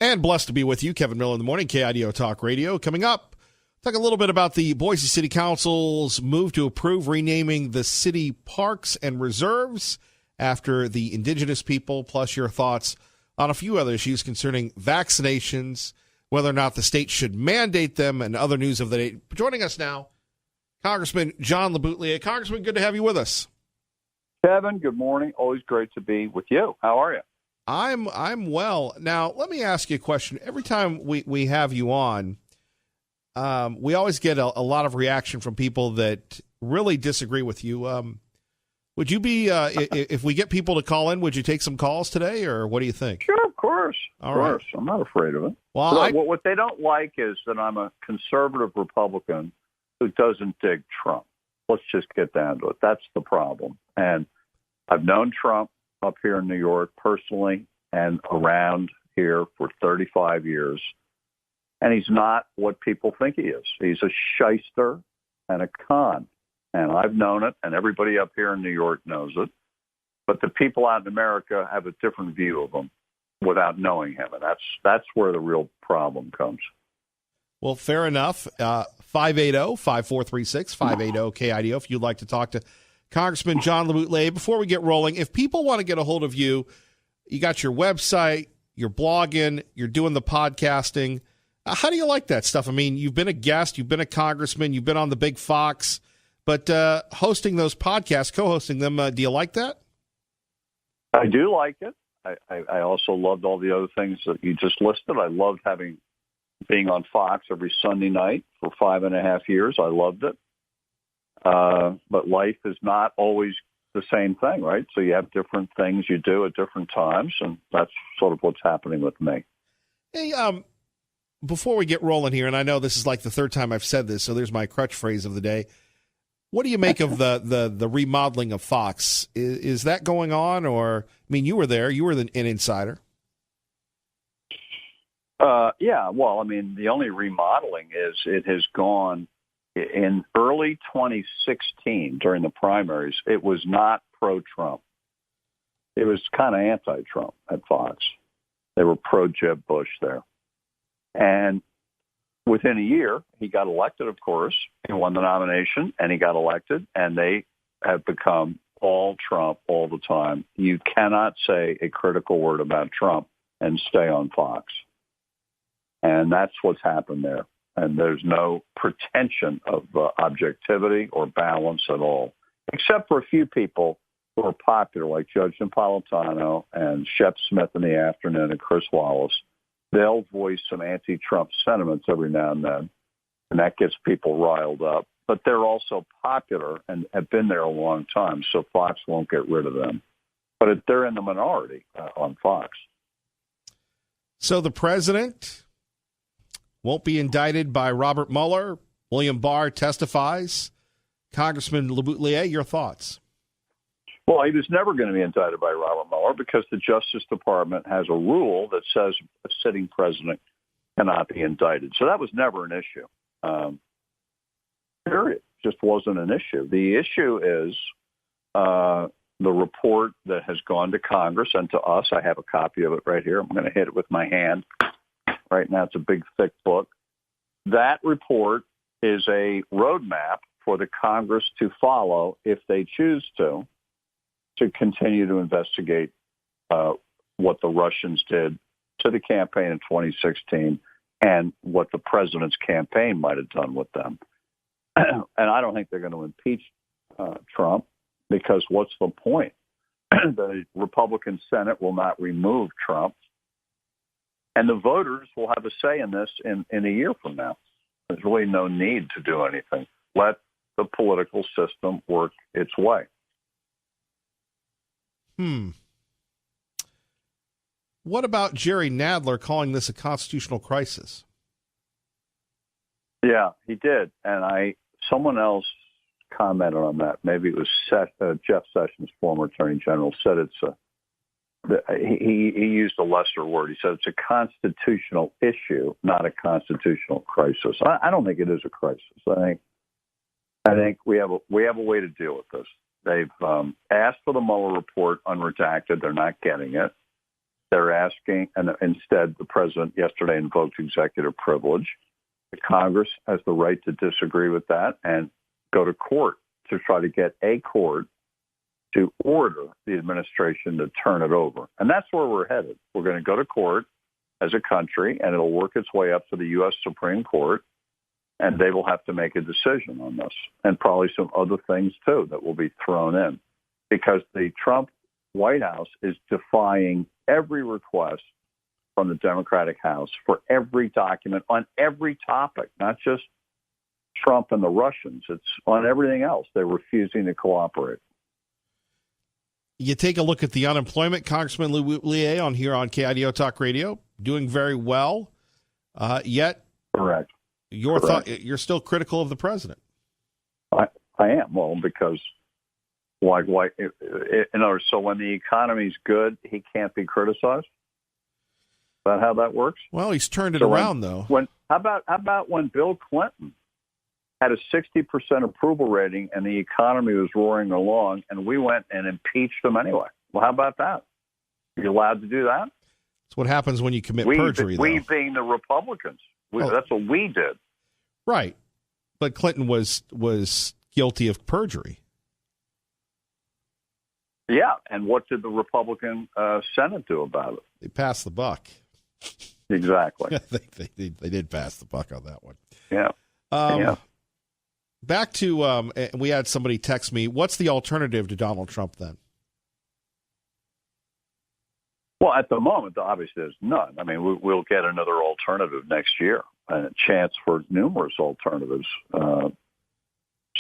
And blessed to be with you, Kevin Miller in the morning, KIDO Talk Radio. Coming up, talk a little bit about the Boise City Council's move to approve renaming the city parks and reserves after the indigenous people, plus your thoughts on a few other issues concerning vaccinations, whether or not the state should mandate them, and other news of the day. Joining us now, Congressman John LeBoutelier. Congressman, good to have you with us. Kevin, good morning. Always great to be with you. How are you? I'm well. Now, let me ask you a question. Every time we have you on, we always get a lot of reaction from people that really disagree with you. Would you be, if we get people to call in, would you take some calls today, or what do you think? Sure, of course. Of course. I'm not afraid of it. Well, what they don't like is that I'm a conservative Republican who doesn't dig Trump. Let's just get down to it. That's the problem. And I've known Trump up here in New York personally and around here for 35 years. And he's not what people think he is. He's a shyster and a con. And I've known it, and everybody up here in New York knows it. But the people out in America have a different view of him without knowing him. And that's where the real problem comes. Well, fair enough. 580-5436, 580-KIDO, if you'd like to talk to Congressman John LeBoutelier. Before we get rolling, if people want to get a hold of you, you got your website, you're blogging, you're doing the podcasting. How do you like that stuff? I mean, you've been a guest, you've been a congressman, you've been on the Big Fox, but hosting those podcasts, co-hosting them, do you like that? I do like it. I also loved all the other things that you just listed. I loved being on Fox every Sunday night for 5.5 years. I loved it. But life is not always the same thing, right? So you have different things you do at different times, and that's sort of what's happening with me. Hey, before we get rolling here, and I know this is like the third time I've said this, so there's my crutch phrase of the day. What do you make of the remodeling of Fox? Is that going on, or, I mean, you were there, you were an insider. Yeah, well, I mean, the only remodeling is it has gone in early 2016 during the primaries. It was not pro-Trump. It was kind of anti-Trump at Fox. They were pro-Jeb Bush there. And within a year, he got elected, of course. He won the nomination, and he got elected, and they have become all Trump all the time. You cannot say a critical word about Trump and stay on Fox. And that's what's happened there. And there's no pretension of objectivity or balance at all, except for a few people who are popular, like Judge Napolitano and Shep Smith in the afternoon and Chris Wallace. They'll voice some anti-Trump sentiments every now and then, and that gets people riled up. But they're also popular and have been there a long time, so Fox won't get rid of them. But they're in the minority on Fox. So the president won't be indicted by Robert Mueller. William Barr testifies. Congressman LeBoutelier, your thoughts? Well, he was never going to be indicted by Robert Mueller because the Justice Department has a rule that says a sitting president cannot be indicted. So that was never an issue. Period. Just wasn't an issue. The issue is the report that has gone to Congress and to us. I have a copy of it right here. I'm going to hit it with my hand. Right now, it's a big, thick book. That report is a roadmap for the Congress to follow if they choose to continue to investigate what the Russians did to the campaign in 2016 and what the president's campaign might have done with them. And I don't think they're going to impeach Trump because what's the point? The Republican Senate will not remove Trump. And the voters will have a say in this in a year from now. There's really no need to do anything. Let the political system work its way. What about Jerry Nadler calling this a constitutional crisis? Yeah, he did. And someone else commented on that. Maybe it was Jeff Sessions, former Attorney General, said he used a lesser word. He said it's a constitutional issue, not a constitutional crisis. I don't think it is a crisis. I think we have a way to deal with this. They've asked for the Mueller report unredacted. They're not getting it. They're asking, and instead the president yesterday invoked executive privilege. The Congress has the right to disagree with that and go to court to try to get a court to order the administration to turn it over. And that's where we're headed. We're going to go to court as a country, and it'll work its way up to the U.S. Supreme Court, and they will have to make a decision on this, and probably some other things, too, that will be thrown in, because the Trump White House is defying every request from the Democratic House for every document on every topic, not just Trump and the Russians. It's on everything else. They're refusing to cooperate. You take a look at the unemployment, Congressman Boutillier on here on KIDO Talk Radio, doing very well, yet Correct. You're still critical of the president. I am. Well, because why? In other words, so when the economy's good, he can't be criticized. Is that how that works? Well, he's turned it around, though. How about when Bill Clinton had a 60% approval rating and the economy was roaring along, and we went and impeached him anyway? Well, how about that? Are you allowed to do that? That's what happens when you commit perjury, though. We being the Republicans. That's what we did. Right. But Clinton was guilty of perjury. Yeah, and what did the Republican Senate do about it? They passed the buck. Exactly. they did pass the buck on that one. Yeah. Back to, we had somebody text me, what's the alternative to Donald Trump then? Well, at the moment, obviously, there's none. I mean, we'll get another alternative next year, and a chance for numerous alternatives.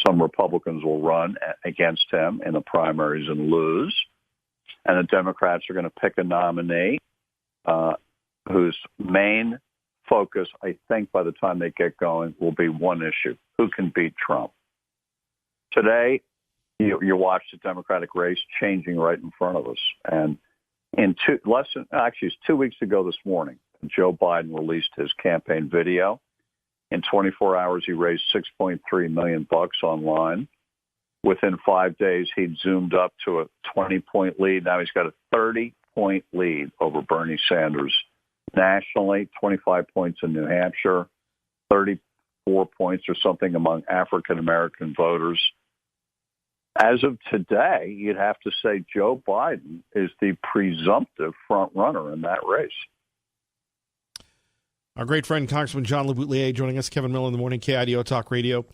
Some Republicans will run against him in the primaries and lose, and the Democrats are going to pick a nominee whose main focus, I think, by the time they get going, will be one issue: who can beat Trump. Today, you watch the Democratic race changing right in front of us, and it's 2 weeks ago this morning, Joe Biden released his campaign video. In 24 hours, he raised $6.3 million online. Within 5 days, he'd zoomed up to a 20-point lead. Now he's got a 30-point lead over Bernie Sanders nationally, 25 points in New Hampshire, 34 points or something among African-American voters. As of today, you'd have to say Joe Biden is the presumptive front runner in that race. Our great friend, Congressman John LeBoutillier, joining us. Kevin Miller in the morning, KIDO Talk Radio.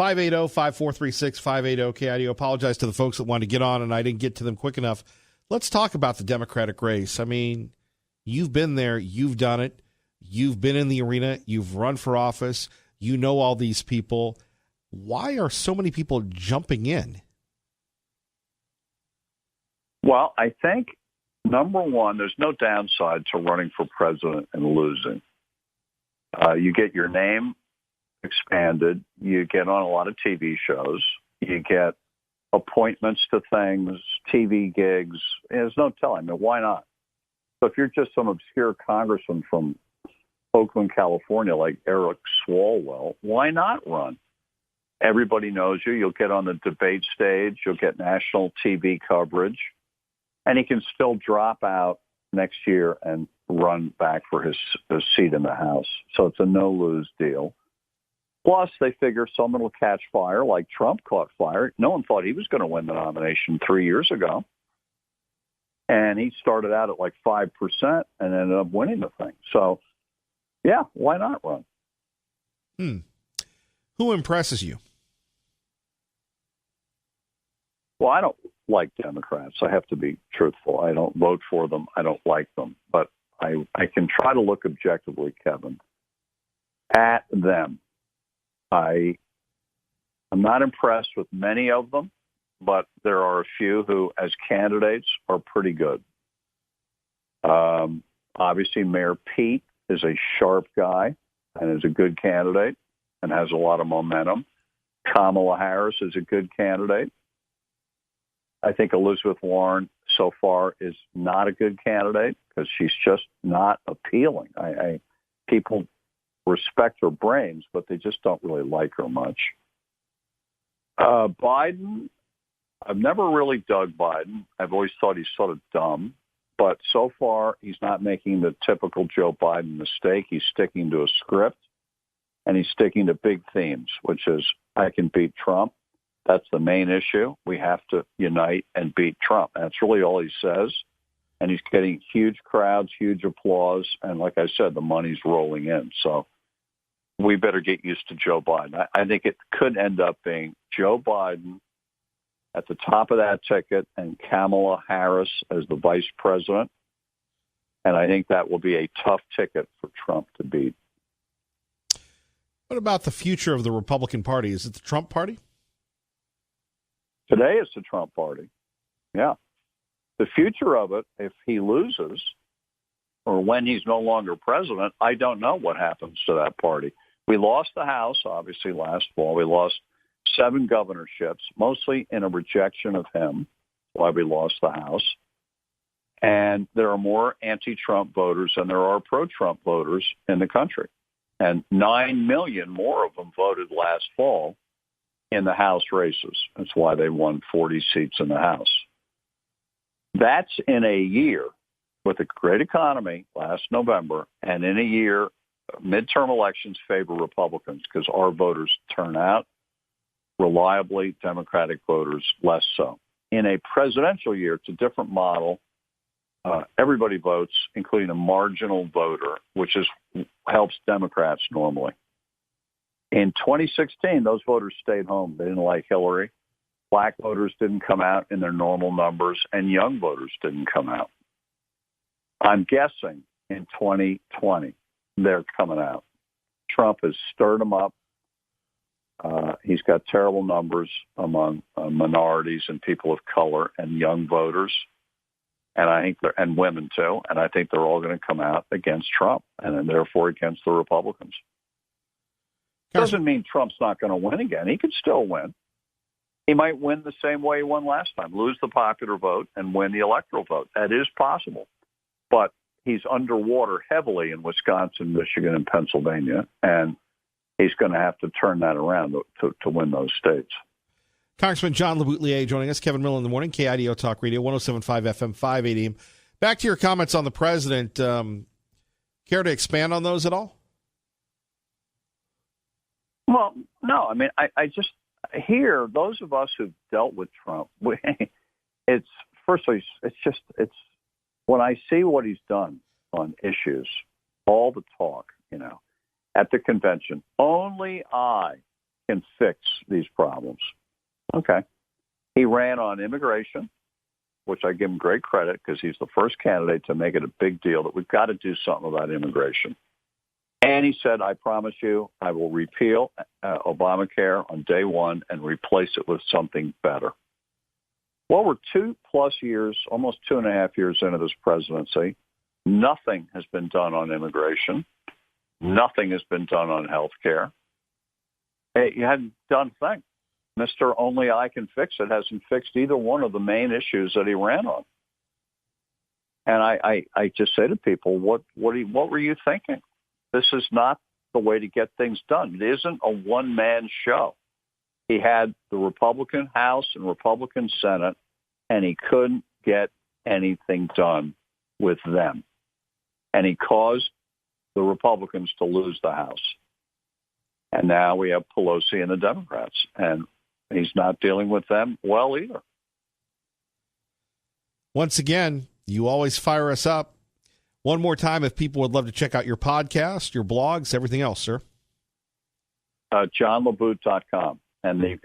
580-5436-580-KIDO. Apologize to the folks that wanted to get on, and I didn't get to them quick enough. Let's talk about the Democratic race. I mean, you've been there. You've done it. You've been in the arena. You've run for office. You know all these people. Why are so many people jumping in? Well, I think, number one, there's no downside to running for president and losing. You get your name expanded. You get on a lot of TV shows. You get appointments to things, TV gigs. There's no telling. I mean, why not? So if you're just some obscure congressman from Oakland, California, like Eric Swalwell, why not run? Everybody knows you. You'll get on the debate stage. You'll get national TV coverage. And he can still drop out next year and run back for his seat in the House. So it's a no-lose deal. Plus, they figure someone will catch fire like Trump caught fire. No one thought he was going to win the nomination 3 years ago. And he started out at like 5% and ended up winning the thing. So, yeah, why not run? Who impresses you? Well, I don't like Democrats. I have to be truthful. I don't vote for them. I don't like them. But I can try to look objectively, Kevin, at them. I'm not impressed with many of them, but there are a few who, as candidates, are pretty good. Obviously, Mayor Pete is a sharp guy and is a good candidate and has a lot of momentum. Kamala Harris is a good candidate. I think Elizabeth Warren so far is not a good candidate because she's just not appealing. People respect her brains, but they just don't really like her much. Biden, I've never really dug Biden. I've always thought he's sort of dumb. But so far, he's not making the typical Joe Biden mistake. He's sticking to a script, and he's sticking to big themes, which is, I can beat Trump. That's the main issue. We have to unite and beat Trump. That's really all he says. And he's getting huge crowds, huge applause. And like I said, the money's rolling in. So we better get used to Joe Biden. I think it could end up being Joe Biden at the top of that ticket and Kamala Harris as the vice president. And I think that will be a tough ticket for Trump to beat. What about the future of the Republican Party? Is it the Trump Party? Today it's the Trump Party. Yeah. The future of it, if he loses or when he's no longer president, I don't know what happens to that party. We lost the House, obviously, last fall. We lost 7 governorships, mostly in a rejection of him, why we lost the House. And there are more anti-Trump voters than there are pro-Trump voters in the country. And 9 million more of them voted last fall in the House races. That's why they won 40 seats in the House. That's in a year with a great economy last November, and in a year, midterm elections favor Republicans because our voters turn out reliably, Democratic voters less so. In a presidential year, it's a different model. Everybody votes, including a marginal voter, which helps Democrats normally. In 2016, those voters stayed home. They didn't like Hillary. Black voters didn't come out in their normal numbers, and young voters didn't come out. I'm guessing in 2020, they're coming out. Trump has stirred them up. He's got terrible numbers among minorities and people of color and young voters, and I think and women too. And I think they're all going to come out against Trump, and therefore against the Republicans. Doesn't mean Trump's not going to win again. He could still win. He might win the same way he won last time, lose the popular vote and win the electoral vote. That is possible. But he's underwater heavily in Wisconsin, Michigan, and Pennsylvania, and he's going to have to turn that around to win those states. Congressman John LeBoutelier joining us. Kevin Miller in the morning, KIDO Talk Radio, 107.5 FM, 580 AM. Back to your comments on the president. Care to expand on those at all? Well, no. I mean, I just hear those of us who've dealt with Trump, it's when I see what he's done on issues, all the talk, at the convention, only I can fix these problems. Okay. He ran on immigration, which I give him great credit because he's the first candidate to make it a big deal that we've got to do something about immigration. And he said, I promise you, I will repeal Obamacare on day one and replace it with something better. Well, we're 2+ years, almost 2.5 years into this presidency. Nothing has been done on immigration. Nothing has been done on health care. He hadn't done a thing. Mr. Only I Can Fix It hasn't fixed either one of the main issues that he ran on. And I just say to people, what were you thinking? This is not the way to get things done. It isn't a one-man show. He had the Republican House and Republican Senate, and he couldn't get anything done with them. And he caused the Republicans to lose the House. And now we have Pelosi and the Democrats, and he's not dealing with them well either. Once again, you always fire us up. One more time, if people would love to check out your podcast, your blogs, everything else, sir. JohnLaBute.com. And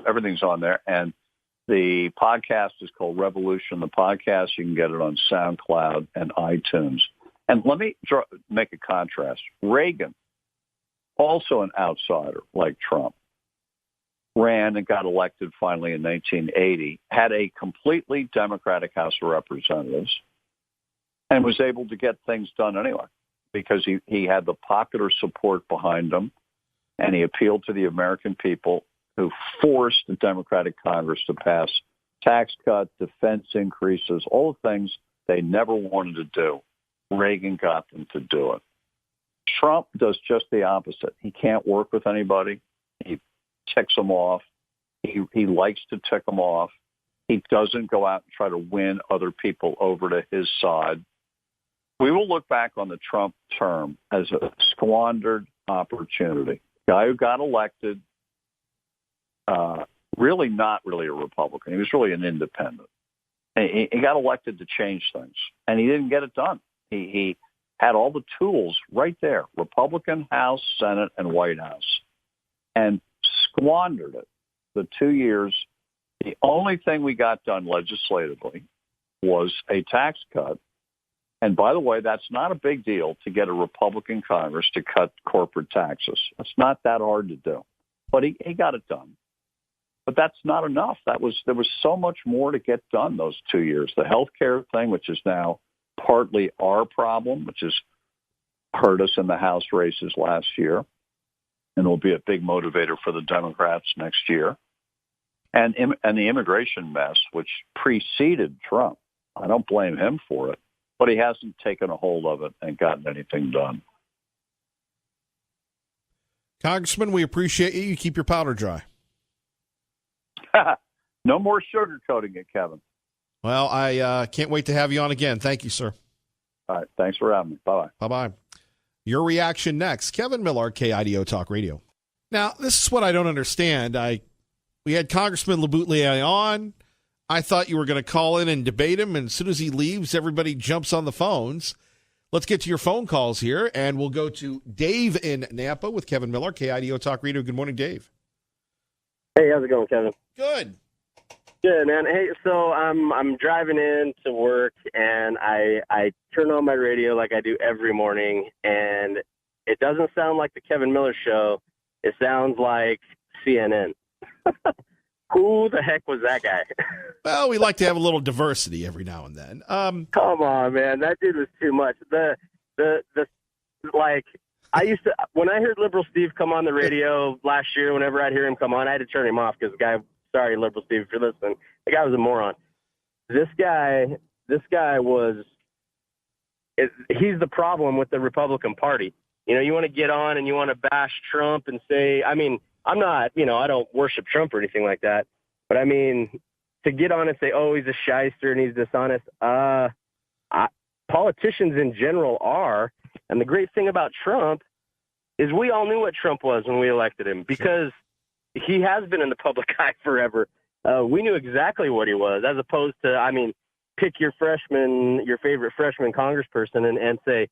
everything's on there. And the podcast is called Revolution. The podcast, you can get it on SoundCloud and iTunes. And let me make a contrast. Reagan, also an outsider like Trump, ran and got elected finally in 1980, had a completely Democratic House of Representatives, and was able to get things done anyway because he had the popular support behind him, and he appealed to the American people who forced the Democratic Congress to pass tax cuts, defense increases, all the things they never wanted to do. Reagan got them to do it. Trump does just the opposite. He can't work with anybody. He ticks them off. He likes to tick them off. He doesn't go out and try to win other people over to his side. We will look back on the Trump term as a squandered opportunity. Guy who got elected, really not really a Republican. He was really an independent. He got elected to change things, and he didn't get it done. He had all the tools right there, Republican House, Senate, and White House, and squandered it. The 2 years, the only thing we got done legislatively was a tax cut. And by the way, that's not a big deal to get a Republican Congress to cut corporate taxes. It's not that hard to do. But he got it done. But that's not enough. There was so much more to get done those 2 years. The health care thing, which is now partly our problem, which has hurt us in the House races last year, and will be a big motivator for the Democrats next year. And the immigration mess, which preceded Trump. I don't blame him for it, but he hasn't taken a hold of it and gotten anything done. Congressman, we appreciate you. You keep your powder dry. No more sugarcoating it, Kevin. Well, I can't wait to have you on again. Thank you, sir. All right. Thanks for having me. Bye-bye. Bye-bye. Your reaction next. Kevin Miller, KIDO Talk Radio. Now, this is what I don't understand. We had Congressman LeBoutelier on. I thought you were going to call in and debate him, and as soon as he leaves, everybody jumps on the phones. Let's get to your phone calls here, and we'll go to Dave in Nampa with Kevin Miller, KIDO Talk Radio. Good morning, Dave. Hey, how's it going, Kevin? Good. Good, man. Hey, so I'm driving in to work, and I turn on my radio like I do every morning, and it doesn't sound like the Kevin Miller Show. It sounds like CNN. Who the heck was that guy? Well, we like to have a little diversity every now and then. Come on, man. That dude was too much. I used to, when I heard Liberal Steve come on the radio last year, whenever I'd hear him come on, I had to turn him off because the guy, sorry, Liberal Steve, if you're listening, the guy was a moron. This guy he's the problem with the Republican Party. You know, you want to get on and you want to bash Trump and say, I mean, I'm not, I don't worship Trump or anything like that. But I mean, to get on and say, oh, he's a shyster and he's dishonest, politicians in general are. And the great thing about Trump is we all knew what Trump was when we elected him because he has been in the public eye forever. We knew exactly what he was, as opposed to, pick your favorite freshman congressperson and say,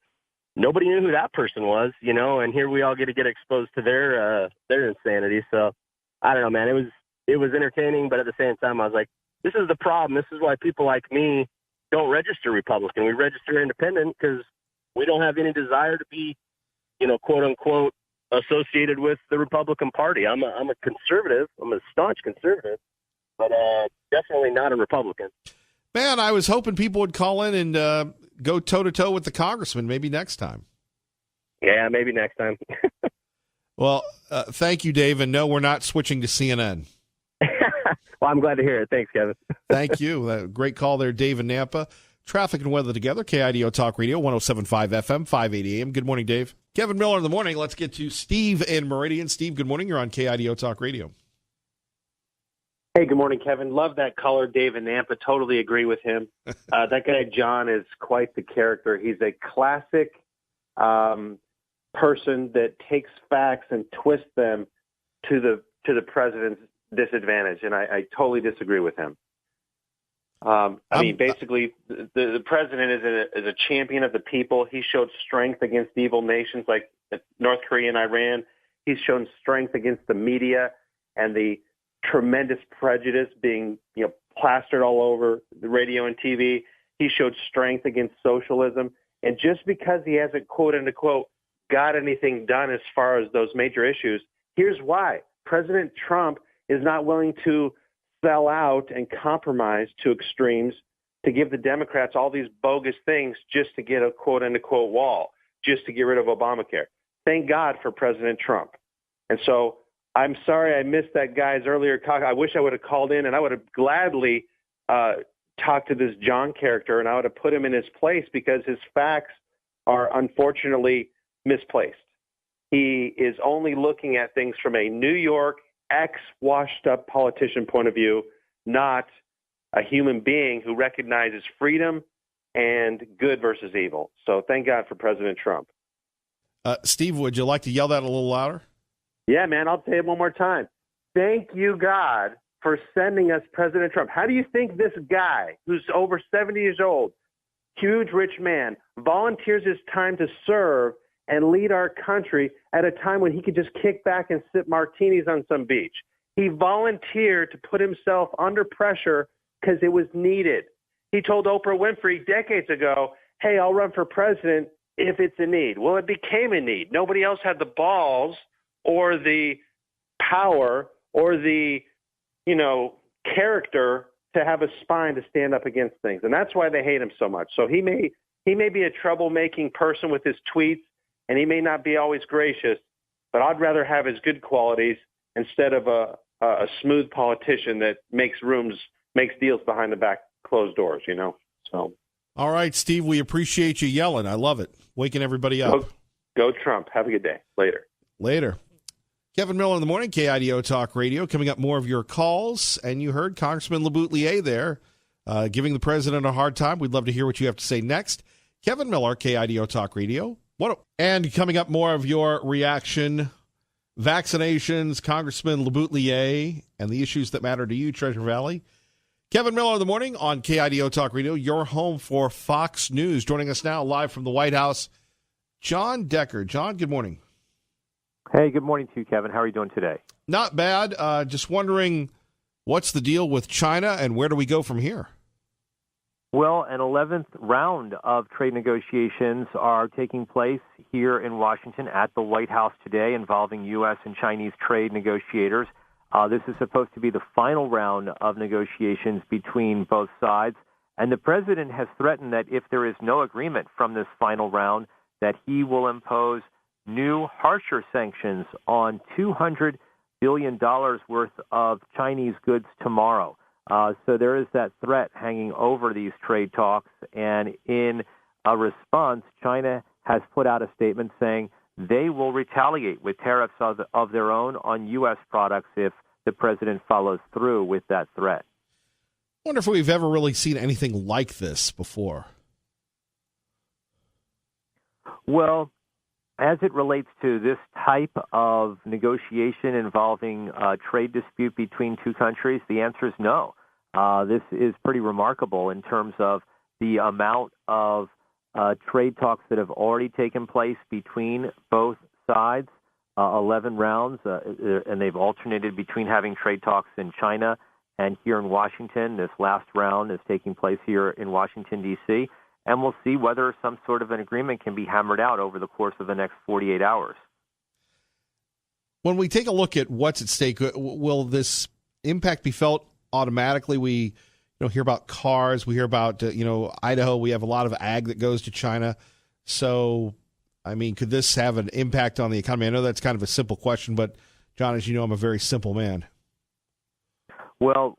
nobody knew who that person was, and here we all get exposed to their insanity. So I don't know, man, it was entertaining, but at the same time, I was like, this is the problem. This is why people like me don't register Republican. We register independent because we don't have any desire to be, quote unquote, associated with the Republican Party. I'm a conservative. I'm a staunch conservative, but definitely not a Republican. Man, I was hoping people would call in and go toe-to-toe with the congressman maybe next time. Yeah, maybe next time. Well, thank you, Dave. And no, we're not switching to CNN. Well, I'm glad to hear it. Thanks, Kevin. Thank you. Great call there, Dave in Nampa. Traffic and weather together, KIDO Talk Radio, 107.5 FM, 580 AM. Good morning, Dave. Kevin Miller in the morning. Let's get to Steve in Meridian. Steve, good morning. You're on KIDO Talk Radio. Hey, good morning, Kevin. Love that caller, Dave in Nampa. Totally agree with him. That guy, John, is quite the character. He's a classic person that takes facts and twists them to the president's disadvantage, and I totally disagree with him. Basically, the president is a champion of the people. He showed strength against evil nations like North Korea and Iran. He's shown strength against the media and the tremendous prejudice being, plastered all over the radio and TV. He showed strength against socialism. And just because he hasn't, quote unquote, got anything done as far as those major issues, here's why. President Trump is not willing to sell out and compromise to extremes to give the Democrats all these bogus things just to get a quote unquote wall, just to get rid of Obamacare. Thank God for President Trump. And so I'm sorry I missed that guy's earlier talk. I wish I would have called in and I would have gladly talked to this John character and I would have put him in his place because his facts are unfortunately misplaced. He is only looking at things from a New York ex-washed-up politician point of view, not a human being who recognizes freedom and good versus evil. So thank God for President Trump. Steve, would you like to yell that a little louder? Yeah, man, I'll say it one more time. Thank you, God, for sending us President Trump. How do you think this guy, who's over 70 years old, huge rich man, volunteers his time to serve and lead our country at a time when he could just kick back and sip martinis on some beach? He volunteered to put himself under pressure because it was needed. He told Oprah Winfrey decades ago, hey, I'll run for president if it's a need. Well, it became a need. Nobody else had the balls or the power or the, character to have a spine to stand up against things. And that's why they hate him so much. So he may be a troublemaking person with his tweets, and he may not be always gracious, but I'd rather have his good qualities instead of a smooth politician that makes deals behind the back closed doors, So. All right, Steve, we appreciate you yelling. I love it. Waking everybody up. Go Trump. Have a good day. Later. Kevin Miller in the morning, KIDO Talk Radio. Coming up, more of your calls. And you heard Congressman LeBoutelier there giving the president a hard time. We'd love to hear what you have to say next. Kevin Miller, KIDO Talk Radio. And coming up, more of your reaction. Vaccinations, Congressman LeBoutelier, and the issues that matter to you, Treasure Valley. Kevin Miller in the morning on KIDO Talk Radio, your home for Fox News. Joining us now live from the White House, John Decker. John, good morning. Hey, good morning to you, Kevin. How are you doing today? Not bad. Just wondering, what's the deal with China and where do we go from here? Well, an 11th round of trade negotiations are taking place here in Washington at the White House today involving U.S. and Chinese trade negotiators. This is supposed to be the final round of negotiations between both sides. And the president has threatened that if there is no agreement from this final round, that he will impose new, harsher sanctions on $200 billion worth of Chinese goods tomorrow. So there is that threat hanging over these trade talks. And in a response, China has put out a statement saying they will retaliate with tariffs of their own on U.S. products if the president follows through with that threat. I wonder if we've ever really seen anything like this before. Well, as it relates to this type of negotiation involving a trade dispute between two countries, the answer is no. This is pretty remarkable in terms of the amount of trade talks that have already taken place between both sides, 11 rounds, and they've alternated between having trade talks in China and here in Washington. This last round is taking place here in Washington, D.C., and we'll see whether some sort of an agreement can be hammered out over the course of the next 48 hours. When we take a look at what's at stake, will this impact be felt automatically? We hear about cars. We hear about, Idaho. We have a lot of ag that goes to China. So, could this have an impact on the economy? I know that's kind of a simple question, but, John, as you know, I'm a very simple man. Well,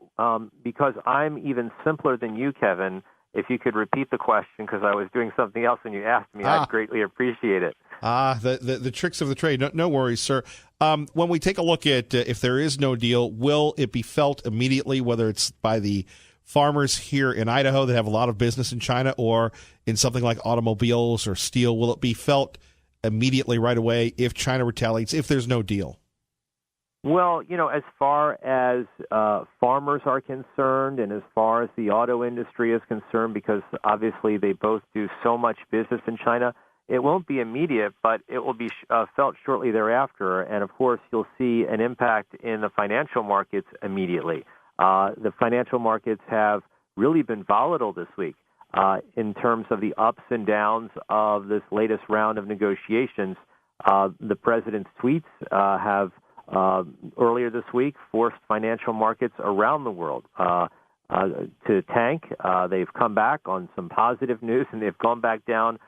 because I'm even simpler than you, Kevin, if you could repeat the question, because I was doing something else when you asked me, I'd greatly appreciate it. The tricks of the trade. No worries, sir. When we take a look at if there is no deal, will it be felt immediately, whether it's by the farmers here in Idaho that have a lot of business in China or in something like automobiles or steel? Will it be felt immediately right away if China retaliates, if there's no deal? Well, as far as farmers are concerned and as far as the auto industry is concerned, because obviously they both do so much business in China, it won't be immediate, but it will be felt shortly thereafter. And, of course, you'll see an impact in the financial markets immediately. The financial markets have really been volatile this week in terms of the ups and downs of this latest round of negotiations. The president's tweets have earlier this week forced financial markets around the world to tank. They've come back on some positive news, and they've gone back down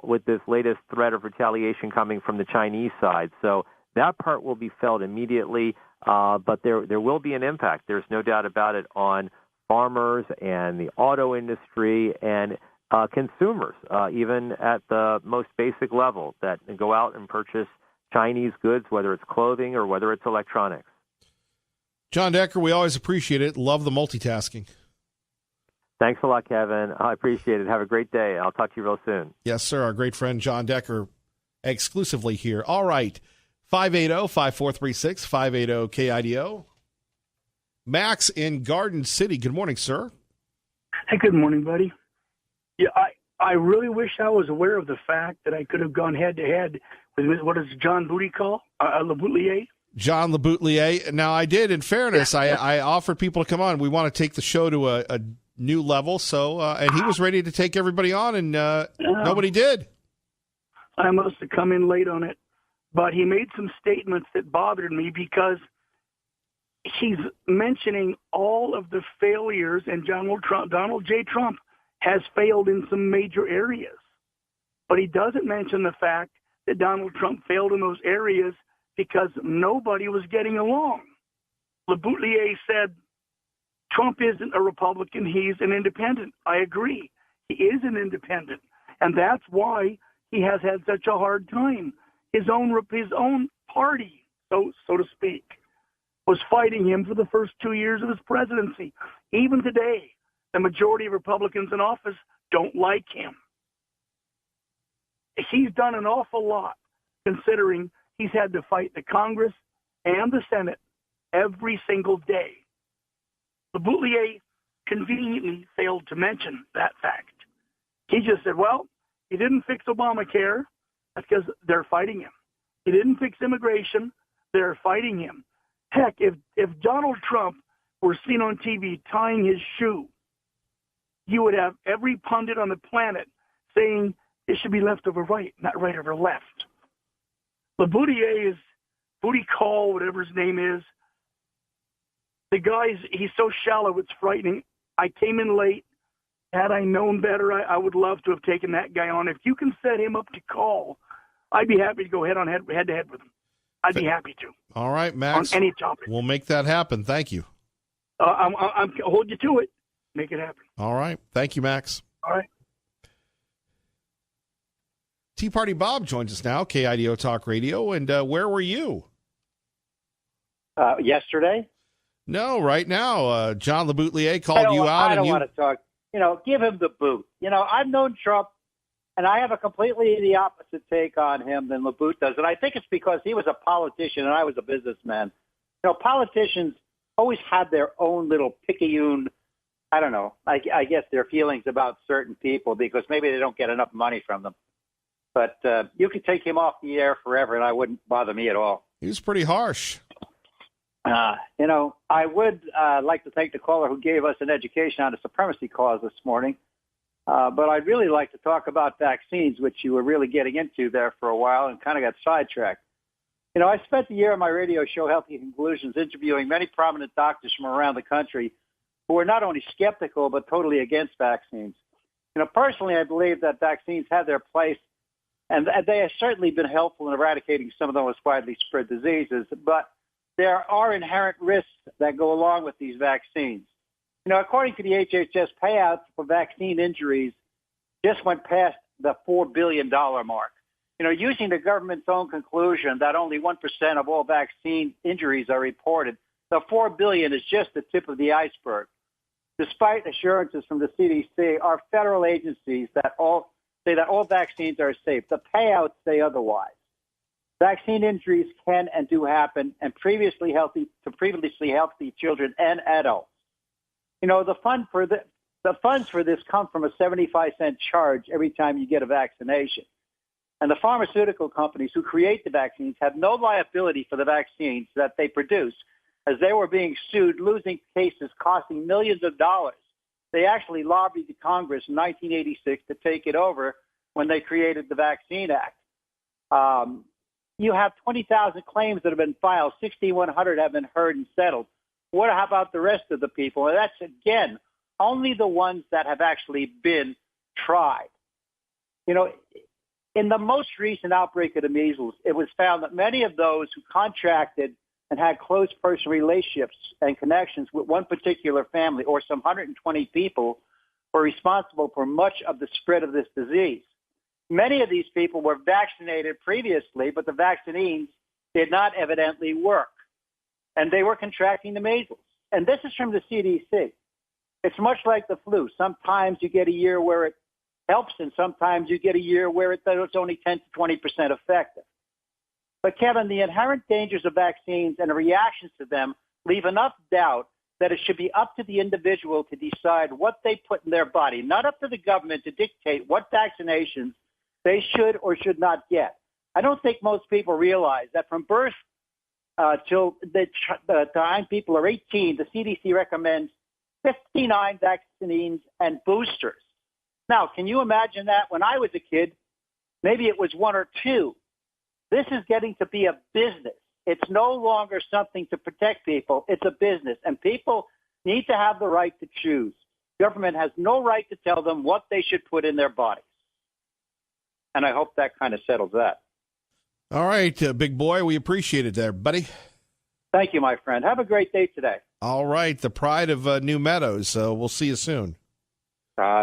with this latest threat of retaliation coming from the Chinese side. So that part will be felt immediately, but there will be an impact. There's no doubt about it on farmers and the auto industry and consumers, even at the most basic level, that go out and purchase Chinese goods, whether it's clothing or whether it's electronics. John Decker, we always appreciate it. Love the multitasking. Thanks a lot, Kevin. I appreciate it. Have a great day. I'll talk to you real soon. Yes, sir. Our great friend John Decker exclusively here. All right. 580-5436, 580-KIDO. Max in Garden City. Good morning, sir. Hey, good morning, buddy. Yeah, I really wish I was aware of the fact that I could have gone head-to-head with, what does John Boutte call? LeBoutelier? John LeBoutelier. Now, I did, in fairness, I offered people to come on. We want to take the show to a new level, so and he was ready to take everybody on, and nobody did. I must have come in late on it. But he made some statements that bothered me because he's mentioning all of the failures, and Donald J. Trump has failed in some major areas. But he doesn't mention the fact that Donald Trump failed in those areas because nobody was getting along. LeBoutelier said Trump isn't a Republican, he's an independent. I agree. He is an independent. And that's why he has had such a hard time. His own party, so to speak, was fighting him for the first 2 years of his presidency. Even today, the majority of Republicans in office don't like him. He's done an awful lot, considering he's had to fight the Congress and the Senate every single day. LeBoutelier conveniently failed to mention that fact. He just said, well, he didn't fix Obamacare. That's because they're fighting him. He didn't fix immigration. They're fighting him. Heck, if Donald Trump were seen on TV tying his shoe, you would have every pundit on the planet saying it should be left over right, not right over left. LeBoutelier is Booty Call, whatever his name is. The guy's, he's so shallow, it's frightening. I came in late. Had I known better, I would love to have taken that guy on. If you can set him up to call, I'd be happy to go head to head with him. I'd be happy to. All right, Max. On any topic. We'll make that happen. Thank you. I'm hold you to it. Make it happen. All right. Thank you, Max. All right. Tea Party Bob joins us now, KIDO Talk Radio. And where were you? Yesterday? No, right now. John LeBoutelier called you out. I don't want to talk. Give him the boot. I've known Trump, and I have a completely the opposite take on him than LeBout does. And I think it's because he was a politician and I was a businessman. Politicians always have their own little picayune, I don't know, I guess their feelings about certain people because maybe they don't get enough money from them. But you could take him off the air forever, and I wouldn't bother me at all. He was pretty harsh. I would like to thank the caller who gave us an education on the supremacy cause this morning. But I'd really like to talk about vaccines, which you were really getting into there for a while and kind of got sidetracked. I spent the year on my radio show, Healthy Conclusions, interviewing many prominent doctors from around the country who were not only skeptical but totally against vaccines. Personally, I believe that vaccines have their place, and they have certainly been helpful in eradicating some of the most widely spread diseases. But there are inherent risks that go along with these vaccines. According to the HHS, payouts for vaccine injuries just went past the $4 billion mark. Using the government's own conclusion that only 1% of all vaccine injuries are reported, the $4 billion is just the tip of the iceberg. Despite assurances from the CDC, our federal agencies say that all vaccines are safe. The payouts say otherwise. Vaccine injuries can and do happen, and previously healthy children and adults. The funds for this come from a 75-cent charge every time you get a vaccination. And the pharmaceutical companies who create the vaccines have no liability for the vaccines that they produce, as they were being sued, losing cases costing millions of dollars. They actually lobbied the Congress in 1986 to take it over when they created the Vaccine Act. You have 20,000 claims that have been filed. 6,100 have been heard and settled. What about the rest of the people? And that's, again, only the ones that have actually been tried. In the most recent outbreak of the measles, it was found that many of those who contracted and had close personal relationships and connections with one particular family or some 120 people were responsible for much of the spread of this disease. Many of these people were vaccinated previously, but the vaccines did not evidently work, and they were contracting the measles. And this is from the CDC. It's much like the flu. Sometimes you get a year where it helps, and sometimes you get a year where it's only 10 to 20% effective. But, Kevin, the inherent dangers of vaccines and the reactions to them leave enough doubt that it should be up to the individual to decide what they put in their body, not up to the government to dictate what vaccinations they should or should not get. I don't think most people realize that from birth till the time people are 18, the CDC recommends 59 vaccines and boosters. Now, can you imagine that? When I was a kid, maybe it was 1 or 2. This is getting to be a business. It's no longer something to protect people. It's a business, and people need to have the right to choose. Government has no right to tell them what they should put in their bodies. And I hope that kind of settles that. All right, big boy, we appreciate it there, buddy. Thank you, my friend. Have a great day today. All right, the pride of New Meadows. We'll see you soon.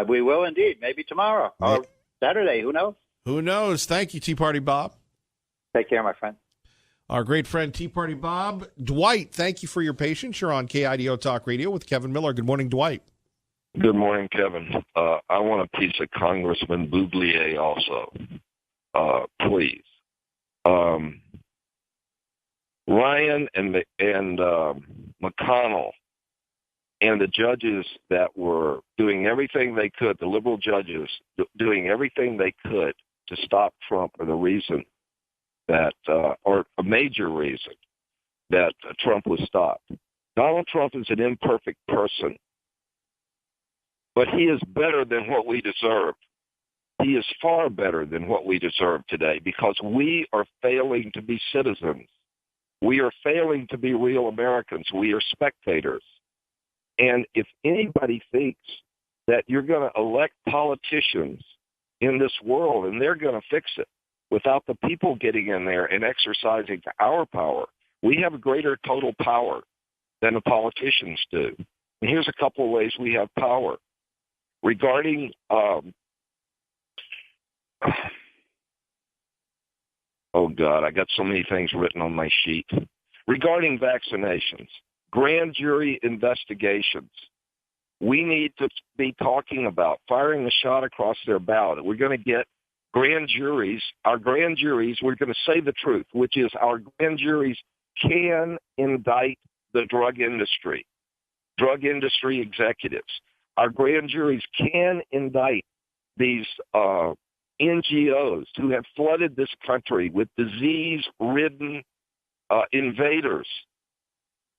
We will indeed. Maybe tomorrow or Saturday. Who knows? Who knows? Thank you, Tea Party Bob. Take care, my friend. Our great friend, Tea Party Bob. Dwight, thank you for your patience. You're on KIDO Talk Radio with Kevin Miller. Good morning, Dwight. Good morning, Kevin. I want a piece of Congressman Boublier also, please. Ryan and McConnell and the judges that were doing everything they could, the liberal judges doing everything they could to stop Trump are the reason that, or a major reason that Trump was stopped. Donald Trump is an imperfect person, but he is better than what we deserve. He is far better than what we deserve today because we are failing to be citizens. We are failing to be real Americans. We are spectators. And if anybody thinks that you're going to elect politicians in this world and they're going to fix it without the people getting in there and exercising our power, we have a greater total power than the politicians do. And here's a couple of ways we have power. Regarding oh, God, I got so many things written on my sheet. Regarding vaccinations, grand jury investigations, we need to be talking about firing a shot across their bow. We're going to get grand juries, our grand juries, we're going to say the truth, which is our grand juries can indict the drug industry executives. Our grand juries can indict these NGOs who have flooded this country with disease-ridden invaders.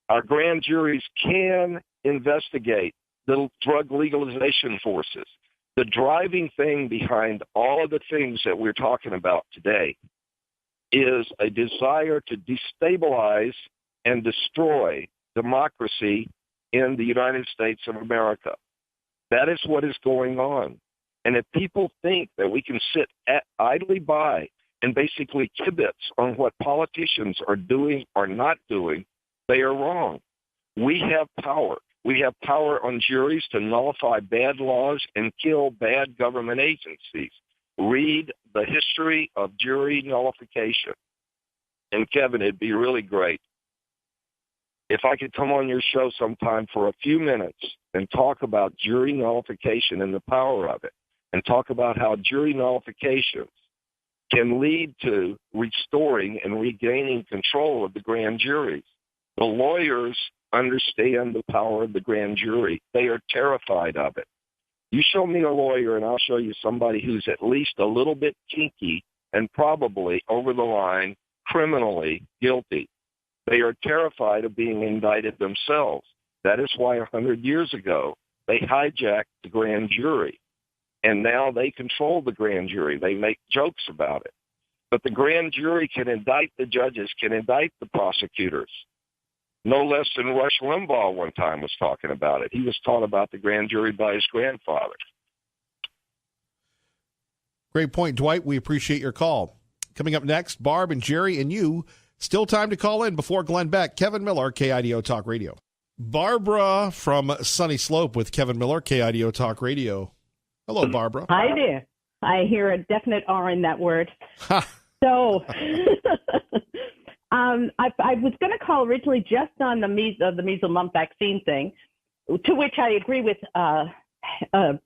Our grand juries can investigate the drug legalization forces. The driving thing behind all of the things that we're talking about today is a desire to destabilize and destroy democracy in the United States of America. That is what is going on. And if people think that we can sit idly by and basically kibitz on what politicians are doing or not doing, they are wrong. We have power. We have power on juries to nullify bad laws and kill bad government agencies. Read the history of jury nullification. And Kevin, it'd be really great if I could come on your show sometime for a few minutes and talk about jury nullification and the power of it, and talk about how jury nullifications can lead to restoring and regaining control of the grand juries. The lawyers understand the power of the grand jury. They are terrified of it. You show me a lawyer and I'll show you somebody who's at least a little bit kinky and probably over the line criminally guilty. They are terrified of being indicted themselves. That is why 100 years ago they hijacked the grand jury. And now they control the grand jury. They make jokes about it. But the grand jury can indict the judges, can indict the prosecutors. No less than Rush Limbaugh one time was talking about it. He was taught about the grand jury by his grandfather. Great point, Dwight. We appreciate your call. Coming up next, Barb and Jerry and you. Still time to call in before Glenn Beck. Kevin Miller, KIDO Talk Radio. Barbara from Sunny Slope with Kevin Miller, KIDO Talk Radio. Hello, Barbara. Hi there. I hear a definite R in that word. So I was going to call originally just on the measles mumps vaccine thing. to which I agree with.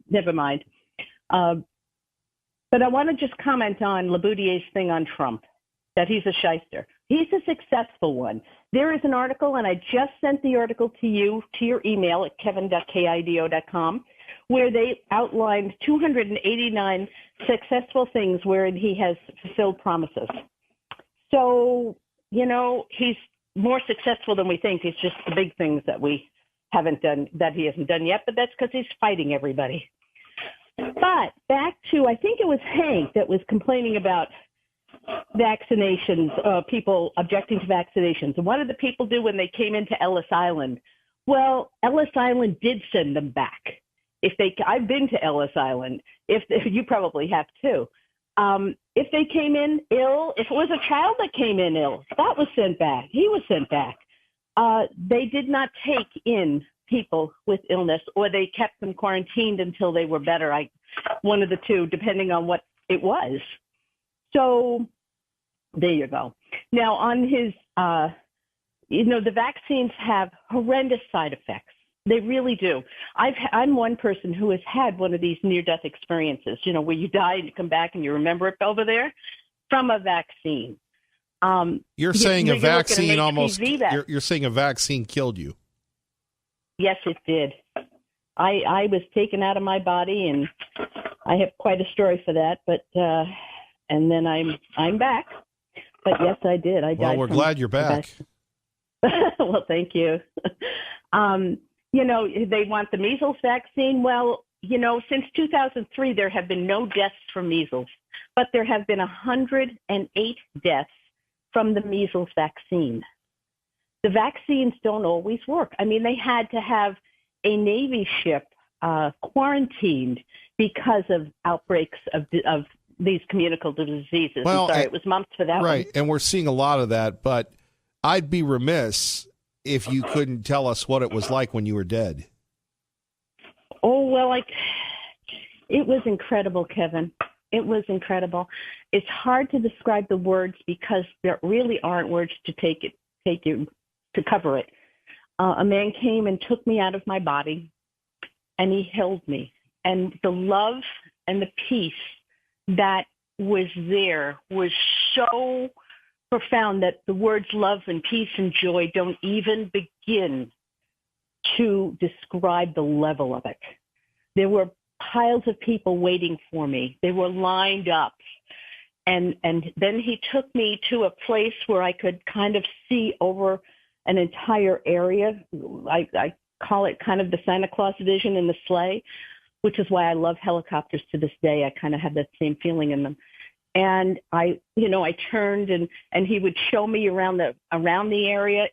Never mind. But I want to just comment on LeBoutier's thing on Trump, that he's a shyster. He's a successful one. There is an article, and I just sent the article to you, to your email at kevin.kido.com, where they outlined 289 successful things wherein he has fulfilled promises. So, he's more successful than we think. It's just the big things that we haven't done, that he hasn't done yet, but that's because he's fighting everybody. But back to, I think it was Hank that was complaining about vaccinations, people objecting to vaccinations. And what did the people do when they came into Ellis Island? Well, Ellis Island did send them back. I've been to Ellis Island. If you probably have too. If they came in ill, if it was a child that came in ill, that was sent back. He was sent back. They did not take in people with illness, or they kept them quarantined until they were better. One of the two, depending on what it was. So there you go. Now on his, the vaccines have horrendous side effects. They really do. I'm one person who has had one of these near-death experiences, where you die and you come back and you remember it over there from a vaccine. You're saying a vaccine almost. You're saying a vaccine killed you. Yes, it did. I was taken out of my body, and I have quite a story for that. But and then I'm back. But yes, I did. I died. Well, we're glad you're back. Well, thank you. They want the measles vaccine. Well, since 2003, there have been no deaths from measles, but there have been 108 deaths from the measles vaccine. The vaccines don't always work. I mean, they had to have a Navy ship quarantined because of outbreaks of these communicable diseases. Well, I'm sorry, it was mumps for that one. Right, and we're seeing a lot of that, but I'd be remiss if you couldn't tell us what it was like when you were dead. Oh, well, it was incredible, Kevin. It was incredible. It's hard to describe the words because there really aren't words to to cover it. A man came and took me out of my body, and he held me. And the love and the peace that was there was so profound that the words love and peace and joy don't even begin to describe the level of it. There were piles of people waiting for me. They were lined up. And then he took me to a place where I could kind of see over an entire area. I call it kind of the Santa Claus vision in the sleigh, which is why I love helicopters to this day. I kind of have that same feeling in them. And I turned and he would show me around the area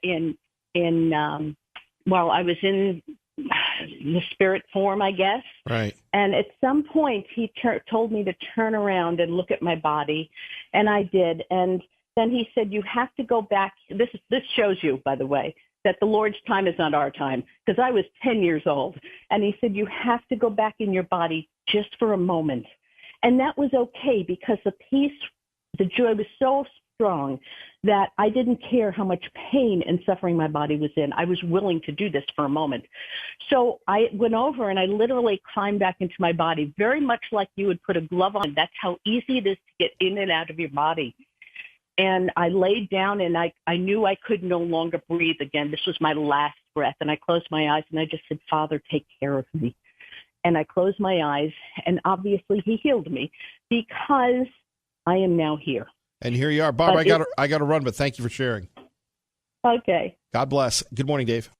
while I was in the spirit form, I guess. Right. And at some point he told me to turn around and look at my body, and I did. And then he said, "You have to go back." This shows you, by the way, that the Lord's time is not our time, because I was 10 years old. And he said, "You have to go back in your body just for a moment." And that was okay, because the peace, the joy was so strong that I didn't care how much pain and suffering my body was in. I was willing to do this for a moment. So I went over and I literally climbed back into my body, very much like you would put a glove on. That's how easy it is to get in and out of your body. And I laid down and I knew I could no longer breathe again. This was my last breath. And I closed my eyes and I just said, "Father, take care of me." And I closed my eyes, and obviously he healed me because I am now here. And here you are. Barb, I got to run, but thank you for sharing. Okay. God bless. Good morning, Dave.